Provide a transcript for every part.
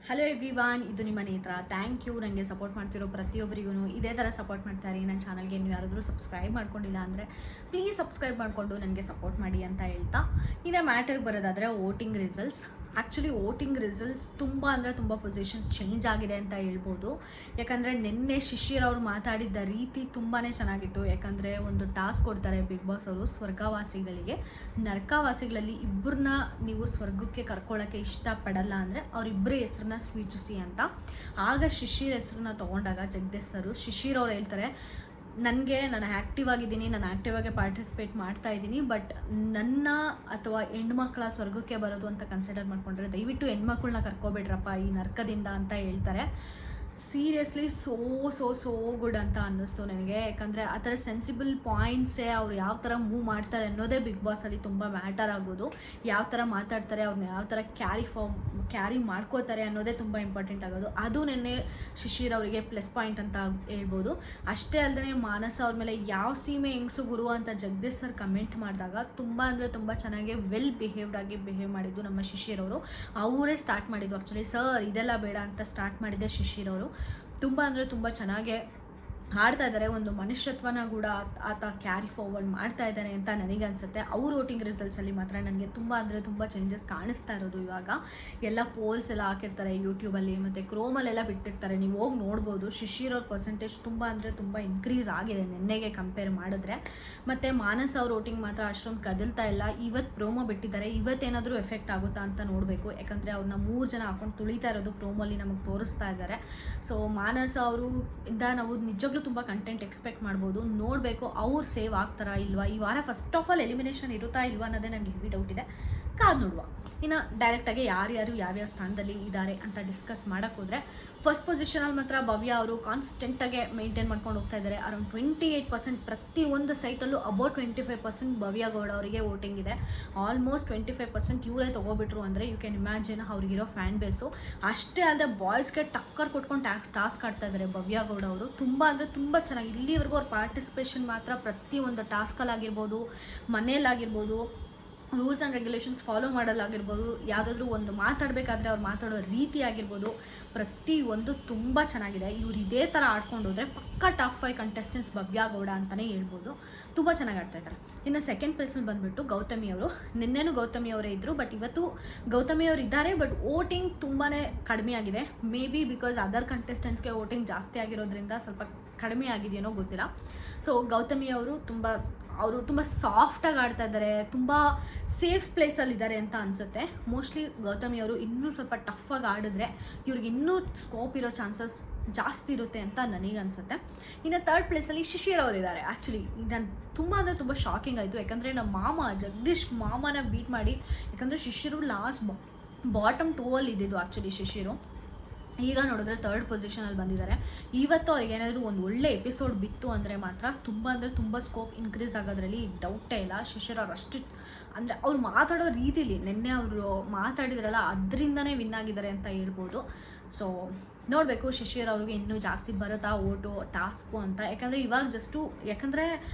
Hello everyone, ಇದು ನಿಮ್ಮ ನೇತ್ರ. ಥ್ಯಾಂಕ್ ಯು ನನಗೆ ಸಪೋರ್ಟ್ ಮಾಡ್ತಿರೋ ಪ್ರತಿಯೊಬ್ಬರಿಗೂ ಇದೇ ಥರ ಸಪೋರ್ಟ್ ಮಾಡ್ತಾರೆ. ನನ್ನ ಚಾನಲ್ಗೆ ನೀವು ಯಾರಾದರೂ ಸಬ್ಸ್ಕ್ರೈಬ್ ಮಾಡ್ಕೊಂಡಿಲ್ಲ ಅಂದರೆ ಪ್ಲೀಸ್ ಸಬ್ಸ್ಕ್ರೈಬ್ ಮಾಡಿಕೊಂಡು ನನಗೆ ಸಪೋರ್ಟ್ ಮಾಡಿ ಅಂತ ಹೇಳ್ತಾ, ಇನ್ನು ಮ್ಯಾಟರ್ಗೆ ಬರೋದಾದರೆ voting results. Actually voting results ತುಂಬ ಅಂದರೆ ತುಂಬ ಪೊಸಿಷನ್ಸ್ ಚೇಂಜ್ ಆಗಿದೆ ಅಂತ ಹೇಳ್ಬೋದು. ಯಾಕಂದರೆ ನಿನ್ನೆ ಶಿಶಿರ್ ಅವರು ಮಾತಾಡಿದ್ದ ರೀತಿ ತುಂಬಾ ಚೆನ್ನಾಗಿತ್ತು. ಯಾಕಂದರೆ ಒಂದು ಟಾಸ್ಕ್ ಕೊಡ್ತಾರೆ ಬಿಗ್ ಬಾಸ್ ಅವರು ಸ್ವರ್ಗವಾಸಿಗಳಿಗೆ. ನರಕವಾಸಿಗಳಲ್ಲಿ ಇಬ್ಬರನ್ನ ನೀವು ಸ್ವರ್ಗಕ್ಕೆ ಕರ್ಕೊಳ್ಳೋಕ್ಕೆ ಇಷ್ಟಪಡಲ್ಲ ಅಂದರೆ ಅವರಿಬ್ಬರ ಹೆಸರನ್ನ ಸ್ವೀಚಿಸಿ ಅಂತ. ಆಗ ಶಿಶಿರ್ ಹೆಸರನ್ನ ತೊಗೊಂಡಾಗ ಜಗದೀಶ್ ಸರು ಶಿಶಿರ್ ಅವ್ರು ಹೇಳ್ತಾರೆ, ನಾನು ಆ್ಯಕ್ಟಿವ್ ಆಗಿದ್ದೀನಿ, ನಾನು ಆ್ಯಕ್ಟಿವ್ ಆಗಿ ಪಾರ್ಟಿಸಿಪೇಟ್ ಮಾಡ್ತಾ ಇದ್ದೀನಿ, ಬಟ್ ನನ್ನ ಅಥವಾ ಹೆಣ್ಮಕ್ಳ ಸ್ವರ್ಗಕ್ಕೆ ಬರೋದು ಅಂತ ಕನ್ಸಿಡರ್ ಮಾಡ್ಕೊಂಡ್ರೆ ದಯವಿಟ್ಟು ಹೆಣ್ಮಕ್ಳನ್ನ ಕರ್ಕೊಬೇಡ್ರಪ್ಪ ಈ ನರ್ಕದಿಂದ ಅಂತ ಹೇಳ್ತಾರೆ. ಸೀರಿಯಸ್ಲಿ ಸೋ ಗುಡ್ ಅಂತ ಅನ್ನಿಸ್ತು ನನಗೆ. ಯಾಕಂದರೆ ಆ ಥರ ಸೆನ್ಸಿಬಲ್ ಪಾಯಿಂಟ್ಸೇ ಅವ್ರು ಯಾವ ಥರ ಮೂವ್ ಮಾಡ್ತಾರೆ ಅನ್ನೋದೇ ಬಿಗ್ ಬಾಸಲ್ಲಿ ತುಂಬ ಮ್ಯಾಟರ್ ಆಗೋದು. ಯಾವ ಥರ ಮಾತಾಡ್ತಾರೆ, ಅವ್ರನ್ನ ಯಾವ ಥರ ಕ್ಯಾರಿ ಮಾಡ್ಕೋತಾರೆ ಅನ್ನೋದೇ ತುಂಬ ಇಂಪಾರ್ಟೆಂಟ್ ಆಗೋದು. ಅದು ನೆನ್ನೆ ಶಿಶಿರ್ ಅವರಿಗೆ ಪ್ಲಸ್ ಪಾಯಿಂಟ್ ಅಂತ ಹೇಳ್ಬೋದು. ಅಷ್ಟೇ ಅಲ್ಲದೆ ಮಾನಸ ಅವ್ರ ಮೇಲೆ ಯಾವ ಸೀಮೆ ಹೆಂಗಸು ಗುರು ಅಂತ ಜಗದೀಶ್ ಸರ್ ಕಮೆಂಟ್ ಮಾಡಿದಾಗ ತುಂಬ ಅಂದರೆ ತುಂಬ ಚೆನ್ನಾಗಿ ವೆಲ್ ಬಿಹೇವ್ಡ್ ಆಗಿ ಬಿಹೇವ್ ಮಾಡಿದ್ದು ನಮ್ಮ ಶಿಶಿರ್ ಅವರು. ಅವರೇ ಸ್ಟಾರ್ಟ್ ಮಾಡಿದ್ದು ಆ್ಯಕ್ಚುಲಿ. ಸರ್ ಇದೆಲ್ಲ ಬೇಡ ಅಂತ ಸ್ಟಾರ್ಟ್ ಮಾಡಿದ್ದೆ ಶಿಶಿರ್ ಅವರು. ತುಂಬ ಅಂದರೆ ತುಂಬ ಚೆನ್ನಾಗೇ ಆಡ್ತಾ ಇದ್ದಾರೆ. ಒಂದು ಮನುಷ್ಯತ್ವನ ಕೂಡ ಆತ ಕ್ಯಾರಿ ಫಾರ್ವರ್ಡ್ ಮಾಡ್ತಾ ಇದ್ದಾರೆ ಅಂತ ನನಗನ್ಸುತ್ತೆ. ಅವ್ರ ವೋಟಿಂಗ್ ರಿಸಲ್ಟ್ಸಲ್ಲಿ ಮಾತ್ರ ನನಗೆ ತುಂಬ ಅಂದರೆ ತುಂಬ ಚೇಂಜಸ್ ಕಾಣಿಸ್ತಾ ಇರೋದು. ಇವಾಗ ಎಲ್ಲ ಪೋಲ್ಸ್ ಎಲ್ಲ ಹಾಕಿರ್ತಾರೆ ಯೂಟ್ಯೂಬಲ್ಲಿ ಮತ್ತು ಕ್ರೋಮಲ್ಲೆಲ್ಲ ಬಿಟ್ಟಿರ್ತಾರೆ, ನೀವು ಹೋಗಿ ನೋಡ್ಬೋದು. ಶಿಶಿರ್ ಅವ್ರ ಪರ್ಸೆಂಟೇಜ್ ತುಂಬ ಅಂದರೆ ತುಂಬ ಇನ್ಕ್ರೀಸ್ ಆಗಿದೆ ನಿನ್ನೆಗೆ ಕಂಪೇರ್ ಮಾಡಿದ್ರೆ. ಮತ್ತು ಮಾನಸ್ ಅವ್ರ ವೋಟಿಂಗ್ ಮಾತ್ರ ಅಷ್ಟೊಂದು ಕದಲ್ತಾ ಇಲ್ಲ. ಇವತ್ತು ಪ್ರೋಮೋ ಬಿಟ್ಟಿದ್ದಾರೆ, ಇವತ್ತೇನಾದರೂ ಎಫೆಕ್ಟ್ ಆಗುತ್ತಾ ಅಂತ ನೋಡಬೇಕು. ಯಾಕಂದರೆ ಅವ್ರನ್ನ 3 ಜನ ಹಾಕೊಂಡು ತುಳಿತಾ ಇರೋದು ಪ್ರೋಮೋಲಿ ನಮಗೆ ತೋರಿಸ್ತಾ ಇದ್ದಾರೆ. ಸೊ ಮಾನಸ್ ಅವರು ಇಂದ ನಾವು ನಿಜವಾಗ್ಲೂ ತುಂಬ ಕಂಟೆಂಟ್ ಎಕ್ಸ್ಪೆಕ್ಟ್ ಮಾಡ್ಬೋದು. ನೋಡಬೇಕು ಅವ್ರು ಸೇವ್ ಆಗ್ತಾರಾ ಇಲ್ವಾ. ಈ ವಾರ ಫಸ್ಟ್ ಆಫ್ ಆಲ್ ಎಲಿಮಿನೇಷನ್ ಇರುತ್ತಾ ಇಲ್ವಾ ಅನ್ನೋದೇ ನನಗೆ ಹೆವಿ ಡೌಟ್ ಇದೆ. ಕಾದು ನೋಡುವ. ಇನ್ನು ಡೈರೆಕ್ಟಾಗಿ ಯಾರ್ಯಾರು ಯಾವ್ಯಾವ ಸ್ಥಾನದಲ್ಲಿ ಇದ್ದಾರೆ ಅಂತ ಡಿಸ್ಕಸ್ ಮಾಡೋಕ್ಕೆ ಹೋದರೆ, ಫಸ್ಟ್ ಪೊಸಿಷನಲ್ಲಿ ಮಾತ್ರ ಭವ್ಯ ಅವರು ಕಾನ್ಸ್ಟೆಂಟಾಗೆ ಮೇಂಟೈನ್ ಮಾಡ್ಕೊಂಡು ಹೋಗ್ತಾ ಇದ್ದಾರೆ. ಅರೌಂಡ್ 28% ಪ್ರತಿಯೊಂದು ಸೈಟಲ್ಲೂ ಅಬೌಟ್ 25% ಭವ್ಯ ಗೌಡ ಅವರಿಗೆ ವೋಟಿಂಗ್ ಇದೆ. ಆಲ್ಮೋಸ್ಟ್ 25% ಇವರೇ ತೊಗೋಬಿಟ್ರು ಅಂದರೆ ಯು ಕ್ಯಾನ್ ಇಮ್ಯಾಜಿನ್ ಅವ್ರಿಗಿರೋ ಫ್ಯಾನ್ ಬೇಸು. ಅಷ್ಟೇ ಅಲ್ಲದೆ ಬಾಯ್ಸ್ಗೆ ಟಕ್ಕರ್ ಕೊಟ್ಕೊಂಡು ಟಾಸ್ಕ್ ಆಡ್ತಾ ಇದ್ದಾರೆ ಭವ್ಯ ಗೌಡ ಅವರು. ತುಂಬ ಅಂದರೆ ತುಂಬ ಚೆನ್ನಾಗಿ ಇಲ್ಲಿವರೆಗೂ ಅವ್ರ ಪಾರ್ಟಿಸಿಪೇಷನ್ ಮಾತ್ರ ಪ್ರತಿಯೊಂದು ಟಾಸ್ಕಲ್ಲಾಗಿರ್ಬೋದು, ಮನೇಲಾಗಿರ್ಬೋದು, ರೂಲ್ಸ್ ಆ್ಯಂಡ್ ರೆಗ್ಯುಲೇಷನ್ಸ್ ಫಾಲೋ ಮಾಡೋಲ್ಲಾಗಿರ್ಬೋದು, ಯಾವುದಾದ್ರೂ ಒಂದು ಮಾತಾಡಬೇಕಾದ್ರೆ ಅವ್ರು ಮಾತಾಡೋ ರೀತಿ ಆಗಿರ್ಬೋದು, ಪ್ರತಿಯೊಂದು ತುಂಬ ಚೆನ್ನಾಗಿದೆ. ಇವ್ರು ಇದೇ ಥರ ಆಡ್ಕೊಂಡು ಹೋದರೆ ಪಕ್ಕಾ ಟಾಪ್ 5 ಕಂಟೆಸ್ಟೆಂಟ್ಸ್ ಭವ್ಯ ಗೌಡ ಅಂತಲೇ ಹೇಳ್ಬೋದು. ತುಂಬ ಚೆನ್ನಾಗಿ ಆಡ್ತಾ ಇದ್ದಾರೆ. ಇನ್ನು ಸೆಕೆಂಡ್ ಪ್ಲೇಸಲ್ಲಿ ಬಂದುಬಿಟ್ಟು ಗೌತಮಿ ಅವರು. ನಿನ್ನೆನೂ ಗೌತಮಿ ಅವರೇ ಇದ್ದರು, ಬಟ್ ಇವತ್ತು ಗೌತಮಿ ಅವರು ಇದ್ದಾರೆ. ಬಟ್ ವೋಟಿಂಗ್ ತುಂಬಾ ಕಡಿಮೆ ಆಗಿದೆ. ಮೇ ಬಿ ಬಿಕಾಸ್ ಅದರ್ ಕಂಟೆಸ್ಟೆಂಟ್ಸ್ಗೆ ವೋಟಿಂಗ್ ಜಾಸ್ತಿ ಆಗಿರೋದ್ರಿಂದ ಸ್ವಲ್ಪ ಕಡಿಮೆ ಆಗಿದೆಯೇನೋ ಗೊತ್ತಿಲ್ಲ. ಸೊ ಗೌತಮಿ ಅವರು ತುಂಬ ಸಾಫ್ಟಾಗಿ ಆಡ್ತಾ ಇದ್ದಾರೆ, ತುಂಬ ಸೇಫ್ ಪ್ಲೇಸಲ್ಲಿದ್ದಾರೆ ಅಂತ ಅನಿಸುತ್ತೆ. ಮೋಸ್ಟ್ಲಿ ಗೌತಮಿ ಅವರು ಇನ್ನೂ ಸ್ವಲ್ಪ ಟಫಾಗಿ ಆಡಿದ್ರೆ ಇವ್ರಿಗೆ ಇನ್ನೂ ಸ್ಕೋಪ್ ಇರೋ ಚಾನ್ಸಸ್ ಜಾಸ್ತಿ ಇರುತ್ತೆ ಅಂತ ನನಗೆ ಅನಿಸುತ್ತೆ. ಇನ್ನು ಥರ್ಡ್ ಪ್ಲೇಸಲ್ಲಿ ಶಿಶಿರ್ ಅವರಿದ್ದಾರೆ. ಆ್ಯಕ್ಚುಲಿ ಇದನ್ನು ತುಂಬ ಅಂದರೆ ತುಂಬ ಶಾಕಿಂಗ್ ಆಯಿತು. ಯಾಕಂದರೆ ನಮ್ಮ ಮಾಮ ಜಗದೀಶ್ ಮಾಮನ ಬೀಟ್ ಮಾಡಿ, ಯಾಕಂದರೆ ಶಿಶಿರು ಲಾಸ್ಟ್ ಬಾಟಮ್ 2 ಇದ್ದಿದ್ದು ಆ್ಯಕ್ಚುಲಿ ಶಿಶಿರು. ಈಗ ನೋಡಿದ್ರೆ ಥರ್ಡ್ ಪೊಸಿಷನಲ್ಲಿ ಬಂದಿದ್ದಾರೆ. ಇವತ್ತು ಅವ್ರಿಗೆ ಏನಾದರೂ ಒಂದು ಒಳ್ಳೆ ಎಪಿಸೋಡ್ ಬಿತ್ತು ಅಂದರೆ ಮಾತ್ರ ತುಂಬ ಅಂದರೆ ತುಂಬ ಸ್ಕೋಪ್ ಇನ್ಕ್ರೀಸ್ ಆಗೋದ್ರಲ್ಲಿ ಡೌಟೇ ಇಲ್ಲ. ಶಿಶಿರ್ ಅವ್ರು ಅಷ್ಟು ಅಂದರೆ ಅವ್ರು ಮಾತಾಡೋ ರೀತಿಲಿ ನಿನ್ನೆ ಅವರು ಮಾತಾಡಿದ್ರಲ್ಲ ಅದರಿಂದನೇ ವಿನ್ ಆಗಿದ್ದಾರೆ ಅಂತ ಹೇಳ್ಬೋದು. ಸೊ ನೋಡಬೇಕು ಶಿಶಿರ್ ಅವ್ರಿಗೆ ಇನ್ನೂ ಜಾಸ್ತಿ ಬರುತ್ತಾ ಓಟು ಟಾಸ್ಕು ಅಂತ. ಯಾಕಂದರೆ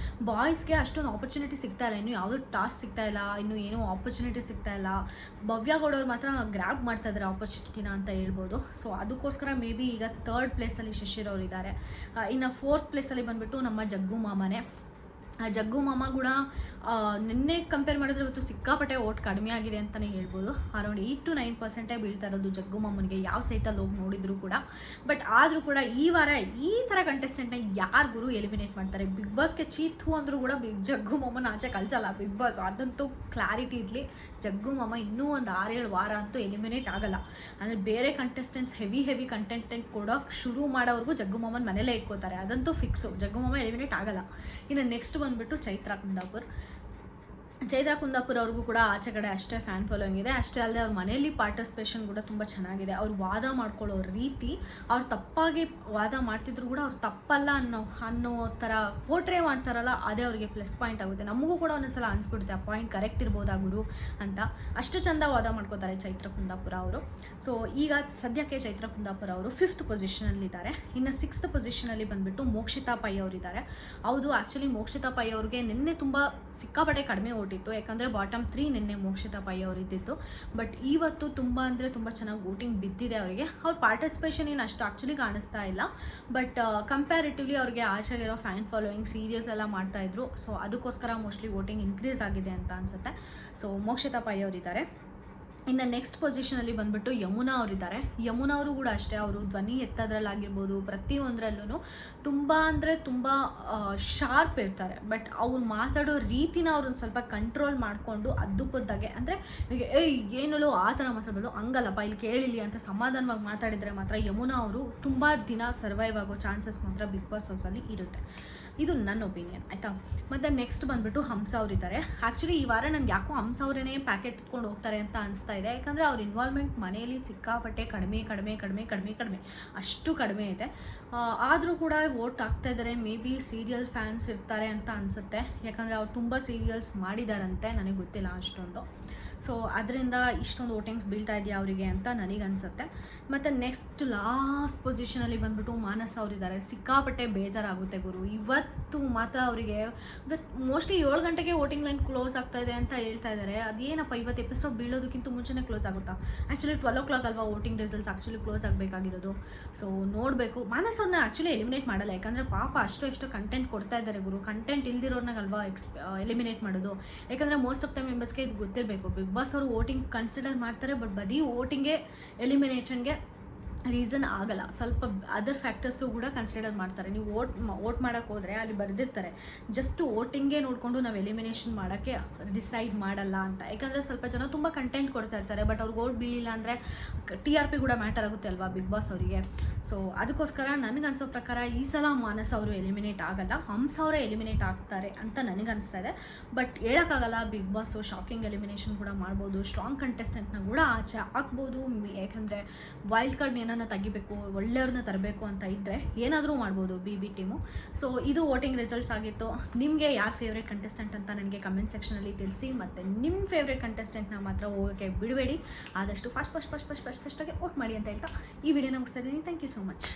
ಬಾಯ್ಸ್ಗೆ ಅಷ್ಟೊಂದು ಆಪರ್ಚುನಿಟಿ ಸಿಗ್ತಾ ಇಲ್ಲ, ಇನ್ನೂ ಯಾವುದೂ ಟಾಸ್ಕ್ ಸಿಗ್ತಾ ಇಲ್ಲ, ಇನ್ನೂ ಏನೂ ಆಪರ್ಚುನಿಟಿ ಸಿಗ್ತಾ ಇಲ್ಲ. ಭವ್ಯ ಗೌಡವ್ರು ಮಾತ್ರ ಗ್ರ್ಯಾಬ್ ಮಾಡ್ತಾ ಇದ್ದಾರೆ ಆಪರ್ಚುನಿಟಿನ ಅಂತ ಹೇಳ್ಬೋದು. ಸೊ ಅದಕ್ಕೋಸ್ಕರ ಮೇ ಬಿ ಈಗ ಥರ್ಡ್ ಪ್ಲೇಸಲ್ಲಿ ಶಿಶಿರ್ ಅವರು ಇದ್ದಾರೆ. ಇನ್ನು ಫೋರ್ತ್ ಪ್ಲೇಸಲ್ಲಿ ಬಂದುಬಿಟ್ಟು ನಮ್ಮ ಜಗ್ಗು ಮಾಮನೇ. ಜಗ್ಗು ಮಾಮ ಕೂಡ ನಿನ್ನೆ ಕಂಪೇರ್ ಮಾಡಿದ್ರೆ ಇವತ್ತು ಸಿಕ್ಕಾಪಟ್ಟೆ ಓಟ್ ಕಡಿಮೆ ಆಗಿದೆ ಅಂತಲೇ ಹೇಳ್ಬೋದು. ಅರೌಂಡ್ 8 to 9% ಬೀಳ್ತಾ ಇರೋದು ಜಗ್ಗು ಮಾಮನಿಗೆ ಯಾವ ಸೈಟಲ್ಲಿ ಹೋಗಿ ನೋಡಿದ್ರು ಕೂಡ. ಬಟ್ ಆದರೂ ಕೂಡ ಈ ವಾರ ಈ ಥರ ಕಂಟೆಸ್ಟೆಂಟ್ನ ಯಾರು ಗುರು ಎಲಿಮಿನೇಟ್ ಮಾಡ್ತಾರೆ? ಬಿಗ್ ಬಾಸ್ಗೆ ಚೀತು ಅಂದರೂ ಕೂಡ ಜಗ್ಗು ಮಾಮನ ಆಚೆ ಕಳಿಸಲ್ಲ ಬಿಗ್ ಬಾಸ್. ಅದಂತೂ ಕ್ಲಾರಿಟಿ ಇರಲಿ. ಜಗ್ಗು ಮಾಮ ಇನ್ನೂ ಒಂದು 6-7 ವಾರ ಅಂತೂ ಎಲಿಮಿನೇಟ್ ಆಗಲ್ಲ. ಅಂದರೆ ಬೇರೆ ಕಂಟೆಸ್ಟೆಂಟ್ಸ್ ಹೆವಿ ಕಂಟೆಂಟ್ ಕೊಡೋಕೆ ಶುರು ಮಾಡೋವರೆಗೂ ಜಗ್ಗು ಮಾಮನ ಮನೇಲೇ ಇಟ್ಕೋತಾರೆ, ಅದಂತೂ ಫಿಕ್ಸು. ಜಗ್ಗು ಮಾಮ ಎಲಿಮಿನೇಟ್ ಆಗಲ್ಲ. ಇನ್ನು ನೆಕ್ಸ್ಟ್ ಬಂದುಬಿಟ್ಟು ಚೈತ್ರಾ ಕುಂದಾಪುರ್ ಅವ್ರಿಗೂ ಕೂಡ ಆಚೆ ಕಡೆ ಅಷ್ಟೇ ಫ್ಯಾನ್ ಫಾಲೋಯಿಂಗ್ ಇದೆ. ಅಷ್ಟೇ ಅಲ್ಲದೆ ಅವ್ರ ಮನೆಯಲ್ಲಿ ಪಾರ್ಟಿಸಿಪೇಷನ್ ಕೂಡ ತುಂಬ ಚೆನ್ನಾಗಿದೆ. ಅವ್ರು ವಾದ ಮಾಡ್ಕೊಳ್ಳೋ ರೀತಿ, ಅವ್ರು ತಪ್ಪಾಗಿ ವಾದ ಮಾಡ್ತಿದ್ರು ಕೂಡ ಅವ್ರು ತಪ್ಪಲ್ಲ ಅನ್ನೋ ಥರ ಪೋಟ್ರೇ ಮಾಡ್ತಾರಲ್ಲ, ಅದೇ ಅವ್ರಿಗೆ ಪ್ಲಸ್ ಪಾಯಿಂಟ್ ಆಗುತ್ತೆ. ನಮಗೂ ಕೂಡ ಒಂದೊಂದ್ಸಲ ಅನಿಸ್ಬಿಡುತ್ತೆ ಆ ಪಾಯಿಂಟ್ ಕರೆಕ್ಟ್ ಇರ್ಬೋದಾ ಗುರು ಅಂತ. ಅಷ್ಟು ಚೆಂದ ವಾದ ಮಾಡ್ಕೋತಾರೆ ಚೈತ್ರ ಕುಂದಾಪುರ ಅವರು. ಸೊ ಈಗ ಸದ್ಯಕ್ಕೆ ಚೈತ್ರ ಕುಂದಾಪುರ ಅವರು 5th ಪೊಸಿಷನಲ್ಲಿದ್ದಾರೆ. ಇನ್ನು 6th ಪೊಸಿಷನಲ್ಲಿ ಬಂದುಬಿಟ್ಟು ಮೋಕ್ಷಿತಾ ಪೈ ಅವರಿದ್ದಾರೆ. ಹೌದು, ಆ್ಯಕ್ಚುಲಿ ಮೋಕ್ಷಿತಾ ಪೈ ಅವ್ರಿಗೆ ನಿನ್ನೆ ತುಂಬ ಸಿಕ್ಕಾಪಟ್ಟೆ ಕಡಿಮೆ ಓಟ್ ಆಗ್ಬಿಟ್ಟಿತ್ತು. ಯಾಕಂದರೆ ಬಾಟಮ್ 3 ನಿನ್ನೆ ಮೋಕ್ಷಿತಾ ಪೈ ಅವರು ಇದ್ದಿತ್ತು. ಬಟ್ ಇವತ್ತು ತುಂಬ ಅಂದರೆ ತುಂಬ ಚೆನ್ನಾಗಿ ವೋಟಿಂಗ್ ಬಿದ್ದಿದೆ ಅವರಿಗೆ. ಅವ್ರ ಪಾರ್ಟಿಸಿಪೇಷನ್ ಏನು ಅಷ್ಟು ಆ್ಯಕ್ಚುಲಿ ಕಾಣಿಸ್ತಾ ಇಲ್ಲ. ಬಟ್ ಕಂಪ್ಯಾರಿಟಿವ್ಲಿ ಅವ್ರಿಗೆ ಆಚೆಗಿರೋ ಫ್ಯಾನ್ ಫಾಲೋಯಿಂಗ್ ಸೀರಿಯಸ್ ಎಲ್ಲ ಮಾಡ್ತಾಯಿದ್ರು. ಸೊ ಅದಕ್ಕೋಸ್ಕರ ಮೋಸ್ಟ್ಲಿ ವೋಟಿಂಗ್ ಇನ್ಕ್ರೀಸ್ ಆಗಿದೆ ಅಂತ ಅನಿಸುತ್ತೆ. ಸೊ ಮೋಕ್ಷಿತಾ ಪೈ ಅವರಿದ್ದಾರೆ. ಇನ್ನು ನೆಕ್ಸ್ಟ್ ಪೊಸಿಷನಲ್ಲಿ ಬಂದುಬಿಟ್ಟು ಯಮುನಾ ಅವರಿದ್ದಾರೆ. ಯಮುನಾ ಅವರು ಕೂಡ ಅಷ್ಟೇ, ಅವರು ಧ್ವನಿ ಎತ್ತದ್ರಲ್ಲಾಗಿರ್ಬೋದು ಪ್ರತಿಯೊಂದರಲ್ಲೂ ತುಂಬ ಅಂದರೆ ತುಂಬ ಶಾರ್ಪ್ ಇರ್ತಾರೆ. ಬಟ್ ಅವ್ರು ಮಾತಾಡೋ ರೀತಿನ ಅವ್ರನ್ನ ಸ್ವಲ್ಪ ಕಂಟ್ರೋಲ್ ಮಾಡಿಕೊಂಡು ಅದ್ದುಪದ್ದಾಗೆ, ಅಂದರೆ ಏನಲ್ಲೋ ಆ ಥರ ಮಾತಾಡೋದು ಹಂಗಲ್ಲಪ್ಪ ಇಲ್ಲಿ ಕೇಳಿಲಿ ಅಂತ ಸಮಾಧಾನವಾಗಿ ಮಾತಾಡಿದರೆ ಮಾತ್ರ ಯಮುನಾ ಅವರು ತುಂಬ ದಿನ ಸರ್ವೈವ್ ಆಗೋ ಚಾನ್ಸಸ್ ಮಾತ್ರ ಬಿಗ್ ಬಾಸ್ ಹೌಸಲ್ಲಿ ಇರುತ್ತೆ. ಇದು ನನ್ನ ಒಪಿನಿಯನ್ ಆಯಿತಾ. ಮತ್ತು ನೆಕ್ಸ್ಟ್ ಬಂದುಬಿಟ್ಟು ಹಂಸ ಅವರಿದ್ದಾರೆ. ಆ್ಯಕ್ಚುಲಿ ಈ ವಾರ ನನಗೆ ಯಾಕೋ ಹಂಸ ಅವರೇ ಪ್ಯಾಕೆಟ್ ಇಟ್ಕೊಂಡು ಹೋಗ್ತಾರೆ ಅಂತ ಅನಿಸ್ತಾ ಇದೆ. ಯಾಕಂದರೆ ಅವ್ರ ಇನ್ವಾಲ್ವ್ಮೆಂಟ್ ಮನೆಯಲ್ಲಿ ಸಿಕ್ಕಾಪಟ್ಟೆ ಕಡಿಮೆ ಅಷ್ಟು ಕಡಿಮೆ ಇದೆ. ಆದರೂ ಕೂಡ ವೋಟ್ ಆಗ್ತಾಯಿದ್ದಾರೆ. ಮೇ ಬಿ ಸೀರಿಯಲ್ ಫ್ಯಾನ್ಸ್ ಇರ್ತಾರೆ ಅಂತ ಅನಿಸುತ್ತೆ. ಯಾಕಂದರೆ ಅವ್ರು ತುಂಬ ಸೀರಿಯಲ್ಸ್ ಮಾಡಿದಾರಂತೆ, ನನಗೆ ಗೊತ್ತಿಲ್ಲ ಅಷ್ಟೊಂದು. ಸೊ ಅದರಿಂದ ಇಷ್ಟೊಂದು ವೋಟಿಂಗ್ಸ್ ಬೀಳ್ತಾ ಇದೆಯಾ ಅವರಿಗೆ ಅಂತ ನನಗನ್ಸುತ್ತೆ. ಮತ್ತು ನೆಕ್ಸ್ಟ್ ಲಾಸ್ಟ್ ಪೊಸಿಷನಲ್ಲಿ ಬಂದುಬಿಟ್ಟು ಮಾನಸ ಅವರಿದ್ದಾರೆ. ಸಿಕ್ಕಾಪಟ್ಟೆ ಬೇಜಾರಾಗುತ್ತೆ ಗುರು. ಇವತ್ತು ಮಾತ್ರ ಅವರಿಗೆ ಮೋಸ್ಟ್ಲಿ 7 ಗಂಟೆಗೆ ವೋಟಿಂಗ್ ಲೈನ್ ಕ್ಲೋಸ್ ಆಗ್ತಾಯಿದೆ ಅಂತ ಹೇಳ್ತಾ ಇದ್ದಾರೆ. ಅದೇನಪ್ಪ ಇವತ್ತು ಎಪಿಸೋಡ್ ಬೀಳೋದಕ್ಕಿಂತ ಮುಂಚೆನೇ ಕ್ಲೋಸ್ ಆಗುತ್ತಾ? ಆ್ಯಕ್ಚುಲಿ 12 o'clock ಅಲ್ವಾ ವೋಟಿಂಗ್ ರಿಸಲ್ಟ್ಸ್ ಆ್ಯಕ್ಚುಲಿ ಕ್ಲೋಸ್ ಆಗಬೇಕಾಗಿರೋದು. ಸೊ ನೋಡಬೇಕು. ಮಾನಸ ಅವ್ರನ್ನ ಆ್ಯಕ್ಚುಲಿ ಎಲಿಮಿನೇಟ್ ಮಾಡಲ್ಲ. ಯಾಕಂದರೆ ಪಾಪ ಅಷ್ಟು ಕಂಟೆಂಟ್ ಕೊಡ್ತಾ ಇದ್ದಾರೆ ಗುರು. ಕಂಟೆಂಟ್ ಇಲ್ದಿರೋರ್ನಾಗಲ್ವಾ ಎಲಿಮಿನೇಟ್ ಮಾಡೋದು. ಯಾಕಂದರೆ ಮೋಸ್ಟ್ ಆಫ್ ದ ಮೆಂಬರ್ಸ್ಗೆ ಇದು ಗೊತ್ತಿರಬೇಕು, ಬಿಗ್ ಬಾಸ್ ಅವರು ವೋಟಿಂಗ್ ಕನ್ಸಿಡರ್ ಮಾಡ್ತಾರೆ. ಬಟ್ ಬರೀ ವೋಟಿಂಗ್ಗೆ ಎಲಿಮಿನೇಷನ್ಗೆ ರೀಸನ್ ಆಗಲ್ಲ. ಸ್ವಲ್ಪ ಅದರ್ ಫ್ಯಾಕ್ಟರ್ಸು ಕೂಡ ಕನ್ಸಿಡರ್ ಮಾಡ್ತಾರೆ. ನೀವು ವೋಟ್ ಮಾಡೋಕ್ಕೆ ಹೋದರೆ ಅಲ್ಲಿ ಬರೆದಿರ್ತಾರೆ ಜಸ್ಟ್ ವೋಟಿಂಗೇ ನೋಡಿಕೊಂಡು ನಾವು ಎಲಿಮಿನೇಷನ್ ಮಾಡೋಕ್ಕೆ ಡಿಸೈಡ್ ಮಾಡಲ್ಲ ಅಂತ. ಯಾಕಂದರೆ ಸ್ವಲ್ಪ ಜನ ತುಂಬ ಕಂಟೆಂಟ್ ಕೊಡ್ತಾ ಇರ್ತಾರೆ. ಬಟ್ ಅವ್ರಿಗೆ ವೋಟ್ ಬೀಳಿಲ್ಲ ಅಂದರೆ TRP ಕೂಡ ಮ್ಯಾಟರ್ ಆಗುತ್ತೆ ಅಲ್ವಾ ಬಿಗ್ ಬಾಸ್ ಅವರಿಗೆ. ಸೊ ಅದಕ್ಕೋಸ್ಕರ ನನಗನ್ಸೋ ಪ್ರಕಾರ ಈ ಸಲ ಮಾನಸ ಅವರು ಎಲಿಮಿನೇಟ್ ಆಗಲ್ಲ, ಹಂಸ ಅವರೇ ಎಲಿಮಿನೇಟ್ ಆಗ್ತಾರೆ ಅಂತ ನನಗನ್ನಿಸ್ತಾ ಇದೆ. ಬಟ್ ಹೇಳೋಕ್ಕಾಗಲ್ಲ, ಬಿಗ್ ಬಾಸು ಶಾಕಿಂಗ್ ಎಲಿಮಿನೇಷನ್ ಕೂಡ ಮಾಡ್ಬೋದು. ಸ್ಟ್ರಾಂಗ್ ಕಂಟೆಸ್ಟೆಂಟ್ನ ಕೂಡ ಆಚೆ ಹಾಕ್ಬೋದು. ಯಾಕಂದರೆ ವೈಲ್ಡ್ ಕಾರ್ಡ್ ಏನನ್ನ ತೆಗಿಬೇಕು, ಒಳ್ಳೆಯವ್ರನ್ನ ತರಬೇಕು ಅಂತ ಇದ್ದರೆ ಏನಾದರೂ ಮಾಡ್ಬೋದು BB ಟೀಮು. ಸೊ ಇದು ವೋಟಿಂಗ್ ರಿಸಲ್ಟ್ಸ್ ಆಗಿತ್ತು. ನಿಮಗೆ ಯಾರು ಫೇವ್ರೇಟ್ ಕಂಟೆಸ್ಟೆಂಟ್ ಅಂತ ನನಗೆ ಕಮೆಂಟ್ ಸೆಕ್ಷನಲ್ಲಿ ತಿಳಿಸಿ. ಮತ್ತು ನಿಮ್ಮ ಫೇವ್ರೇಟ್ ಕಂಟೆಸ್ಟೆಂಟ್ನ ಮಾತ್ರ ಹೋಗೋಕ್ಕೆ ಬಿಡಬೇಡಿ. ಆದಷ್ಟು ಫಸ್ಟಾಗಿ ವೋಟ್ ಮಾಡಿ ಅಂತ ಹೇಳ್ತಾ ಈ ವಿಡಿಯೋನ ಮುಗಿಸ್ತಾ ಇದ್ದೀನಿ. Thank you so much.